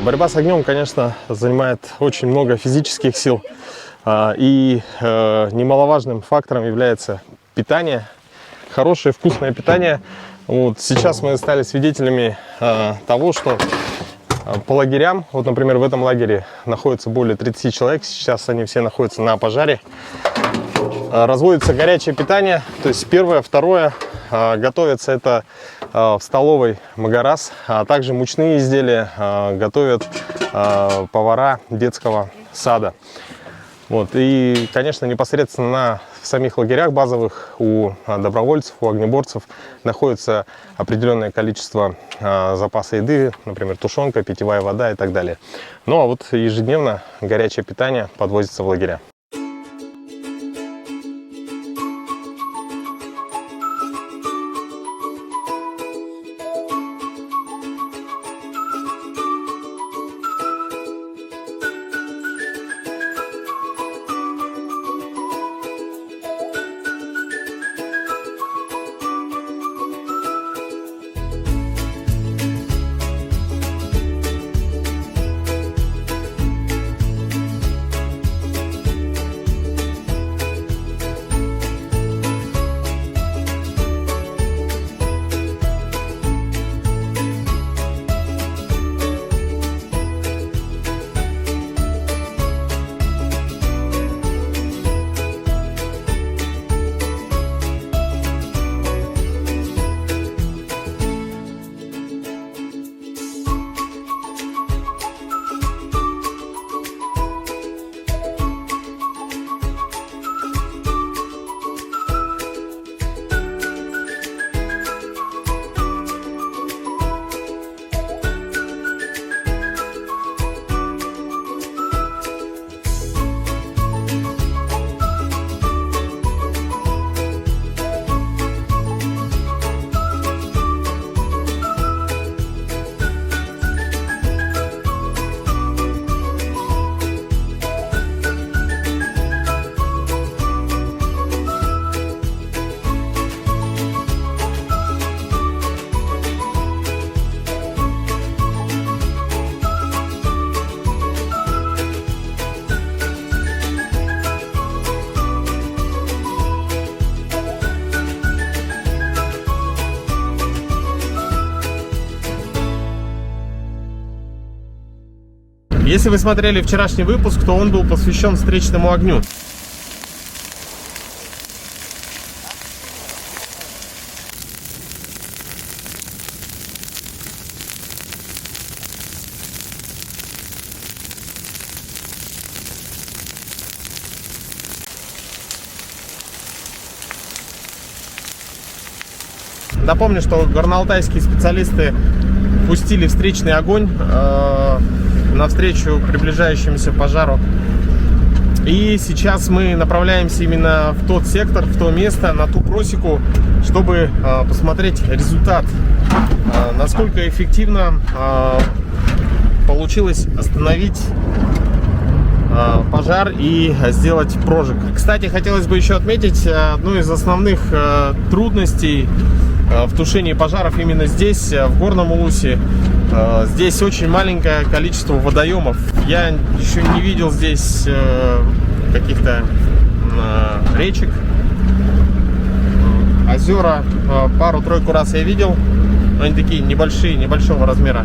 Борьба с огнем, конечно, занимает очень много физических сил. И немаловажным фактором является питание. Хорошее, вкусное питание. Вот сейчас мы стали свидетелями того, что по лагерям, вот, например, в этом лагере находится более 30 человек, сейчас они все находятся на пожаре. Разводится горячее питание, то есть первое, второе, готовится это в столовой Магарас, а также мучные изделия готовят повара детского сада. Вот. И, конечно, непосредственно в самих лагерях базовых у добровольцев, у огнеборцев находится определенное количество запаса еды, например, тушенка, питьевая вода и так далее. Ну а вот ежедневно горячее питание подвозится в лагеря. Если вы смотрели вчерашний выпуск, то он был посвящен встречному огню. Напомню, что горно-алтайские специалисты пустили встречный огонь навстречу приближающемуся пожару. И сейчас мы направляемся именно в тот сектор, в то место, на ту просеку, чтобы посмотреть результат, насколько эффективно получилось остановить пожар и сделать прожиг. Кстати, хотелось бы еще отметить одну из основных трудностей в тушении пожаров именно здесь, в Горном Улусе. Здесь очень маленькое количество водоемов. Я еще не видел здесь каких-то речек. Озера пару-тройку раз я видел, но они такие небольшие, небольшого размера.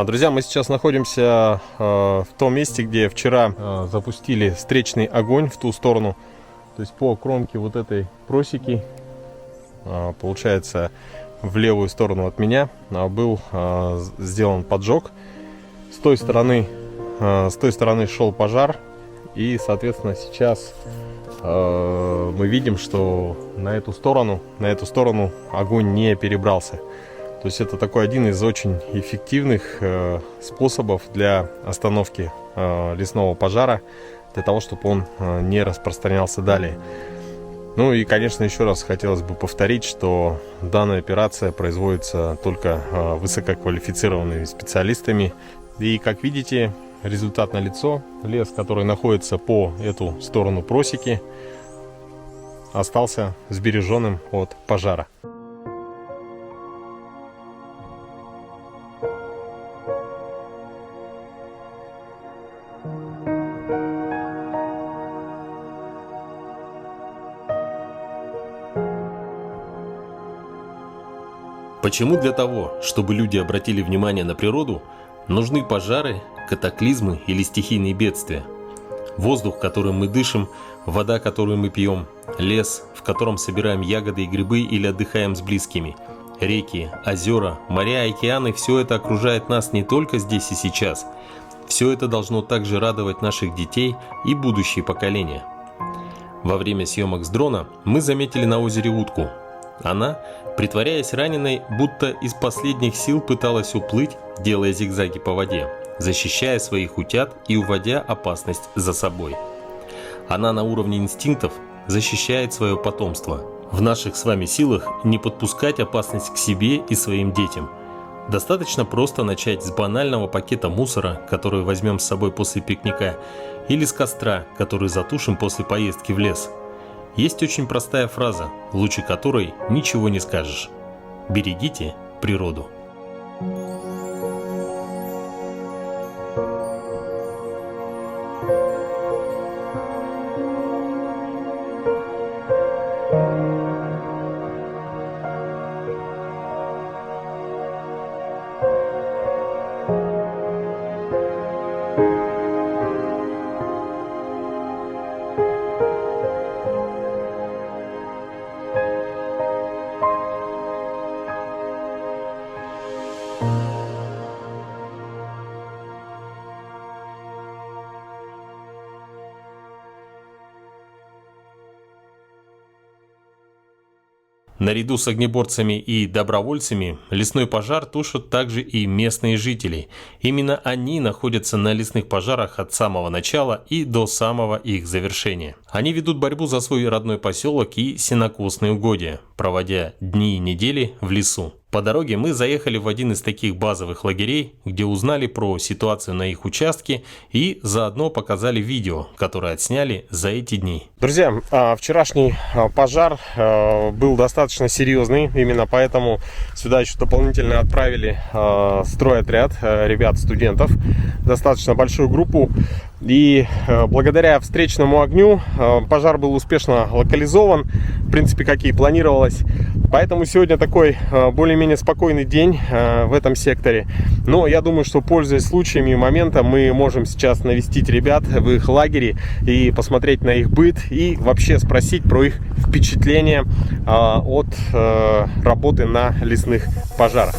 Друзья, мы сейчас находимся в том месте, где вчера запустили встречный огонь в ту сторону. То есть по кромке вот этой просеки, получается, в левую сторону от меня был сделан поджог. С той стороны шел пожар. И, соответственно, сейчас мы видим, что на эту сторону огонь не перебрался. То есть это такой один из очень эффективных способов для остановки лесного пожара, для того, чтобы он не распространялся далее. Ну и, конечно, еще раз хотелось бы повторить, что данная операция производится только высококвалифицированными специалистами. И, как видите, результат налицо. Лес, который находится по эту сторону просеки, остался сбереженным от пожара. Почему для того, чтобы люди обратили внимание на природу, нужны пожары, катаклизмы или стихийные бедствия? Воздух, которым мы дышим, вода, которую мы пьем, лес, в котором собираем ягоды и грибы или отдыхаем с близкими, реки, озера, моря, океаны – все это окружает нас не только здесь и сейчас. Все это должно также радовать наших детей и будущие поколения. Во время съемок с дрона мы заметили на озере утку. Она, притворяясь раненой, будто из последних сил пыталась уплыть, делая зигзаги по воде, защищая своих утят и уводя опасность за собой. Она на уровне инстинктов защищает свое потомство. В наших с вами силах не подпускать опасность к себе и своим детям. Достаточно просто начать с банального пакета мусора, который возьмем с собой после пикника, или с костра, который затушим после поездки в лес. Есть очень простая фраза, лучше которой ничего не скажешь. Берегите природу. Наряду с огнеборцами и добровольцами лесной пожар тушат также и местные жители. Именно они находятся на лесных пожарах от самого начала и до самого их завершения. Они ведут борьбу за свой родной поселок и сенокосные угодья, проводя дни и недели в лесу. По дороге мы заехали в один из таких базовых лагерей, где узнали про ситуацию на их участке и заодно показали видео, которое отсняли за эти дни. Друзья, вчерашний пожар был достаточно серьезный, именно поэтому сюда еще дополнительно отправили стройотряд ребят-студентов, достаточно большую группу. И благодаря встречному огню пожар был успешно локализован, в принципе, как и планировалось. Поэтому сегодня такой более-менее спокойный день в этом секторе. Но я думаю, что, пользуясь случаями и моментом, мы можем сейчас навестить ребят в их лагере и посмотреть на их быт и вообще спросить про их впечатления от работы на лесных пожарах.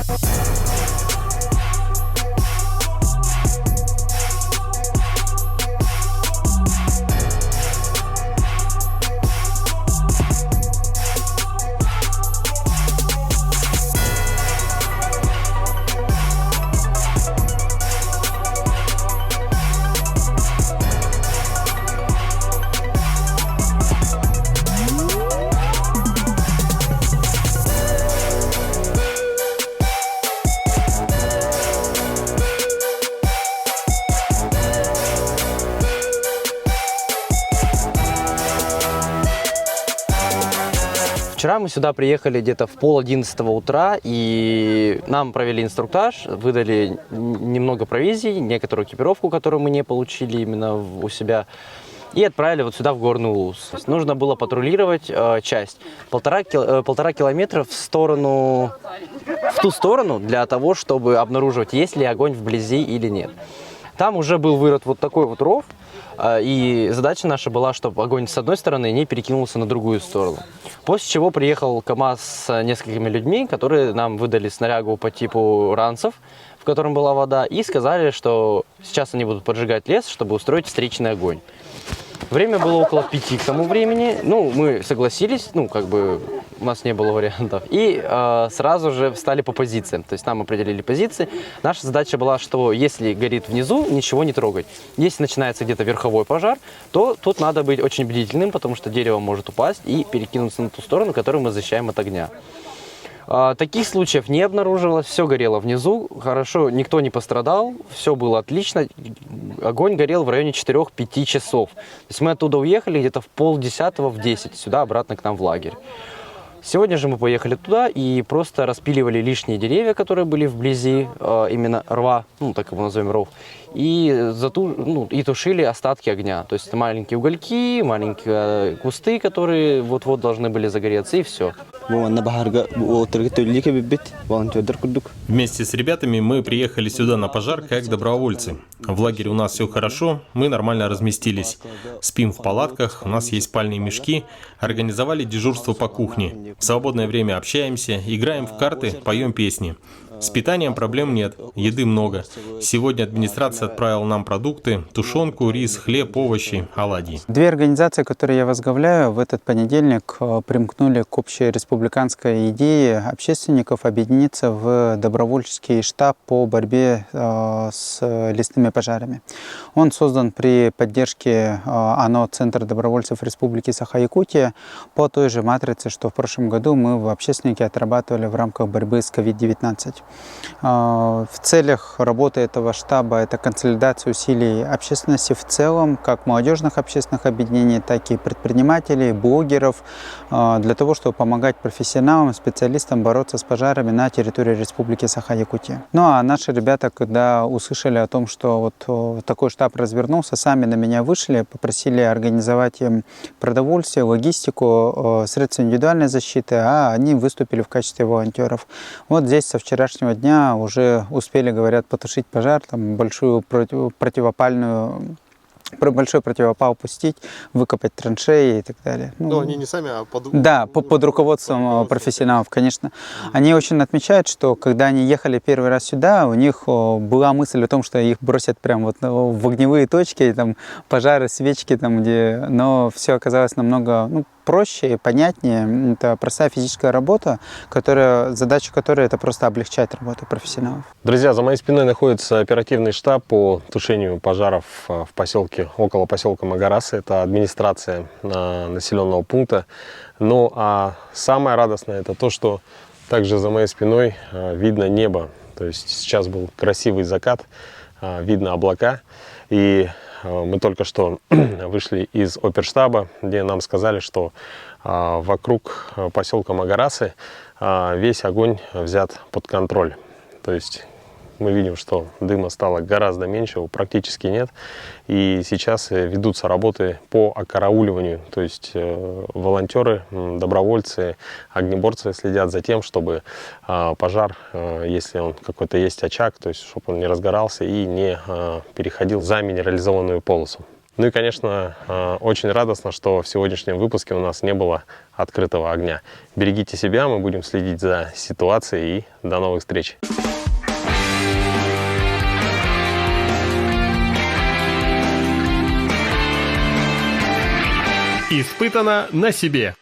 Вчера мы сюда приехали где-то в 10:30 утра, и нам провели инструктаж, выдали немного провизии, некоторую экипировку, которую мы не получили именно у себя, и отправили вот сюда, в Горный Улус. Нужно было патрулировать часть, полтора километра в ту сторону, для того, чтобы обнаруживать, есть ли огонь вблизи или нет. Там уже был вырыт вот такой вот ров, и задача наша была, чтобы огонь с одной стороны не перекинулся на другую сторону. После чего приехал КАМАЗ с несколькими людьми, которые нам выдали снарягу по типу ранцев, в котором была вода, и сказали, что сейчас они будут поджигать лес, чтобы устроить встречный огонь. Время было около 5 к тому времени. Ну, мы согласились, ну, как бы у нас не было вариантов. И сразу же встали по позициям. То есть нам определили позиции. Наша задача была, что если горит внизу, ничего не трогать. Если начинается где-то верховой пожар, то тут надо быть очень бдительным, потому что дерево может упасть и перекинуться на ту сторону, которую мы защищаем от огня. Таких случаев не обнаружилось, все горело внизу, хорошо, никто не пострадал, все было отлично. Огонь горел в районе 4-5 часов. То есть мы оттуда уехали где-то в 9:30, в 10, сюда обратно к нам в лагерь. Сегодня же мы поехали туда и просто распиливали лишние деревья, которые были вблизи именно рва, ну так его назовем ров, и, и тушили остатки огня. То есть маленькие угольки, маленькие кусты, которые вот-вот должны были загореться, и все. Вместе с ребятами мы приехали сюда на пожар как добровольцы. В лагере у нас все хорошо, мы нормально разместились. Спим в палатках, у нас есть спальные мешки, организовали дежурство по кухне. В свободное время общаемся, играем в карты, поем песни. С питанием проблем нет, еды много. Сегодня администрация отправила нам продукты, тушенку, рис, хлеб, овощи, оладьи. Две организации, которые я возглавляю, в этот понедельник примкнули к общей республиканской идее общественников объединиться в добровольческий штаб по борьбе с лесными пожарами. Он создан при поддержке ОНО «Центр добровольцев Республики Саха-Якутия» по той же матрице, что в прошлом году мы в общественнике отрабатывали в рамках борьбы с COVID-19. В целях работы этого штаба это консолидация усилий общественности в целом, как молодежных общественных объединений, так и предпринимателей, блогеров, для того, чтобы помогать профессионалам, специалистам бороться с пожарами на территории Республики Саха-Якутия. Ну а наши ребята, когда услышали о том, что вот такой штаб развернулся, сами на меня вышли, попросили организовать им продовольствие, логистику, средства индивидуальной защиты, а они выступили в качестве волонтеров. Вот здесь со вчерашнего дня уже успели, говорят, потушить пожар, там большой противопал пустить, выкопать траншеи и так далее. Ну, они не сами, а под руководством профессионалов, конечно. Они очень отмечают, что когда они ехали первый раз сюда, у них была мысль о том, что их бросят прямо вот в огневые точки, там пожары, свечки, там где, но все оказалось намного проще и понятнее. Это простая физическая работа, задача которой это просто облегчать работу профессионалов. Друзья, за моей спиной находится оперативный штаб по тушению пожаров в поселке, около поселка Магарасы. Это администрация населенного пункта. Ну а самое радостное это то, что также за моей спиной видно небо. То есть сейчас был красивый закат, видно облака. И мы только что вышли из оперштаба, где нам сказали, что вокруг поселка Магарасы весь огонь взят под контроль. То есть мы видим, что дыма стало гораздо меньше, его практически нет. И сейчас ведутся работы по окарауливанию. То есть волонтеры, добровольцы, огнеборцы следят за тем, чтобы пожар, если он какой-то есть очаг, то есть чтобы он не разгорался и не переходил за минерализованную полосу. Ну и, конечно, очень радостно, что в сегодняшнем выпуске у нас не было открытого огня. Берегите себя, мы будем следить за ситуацией и до новых встреч! Испытано на себе.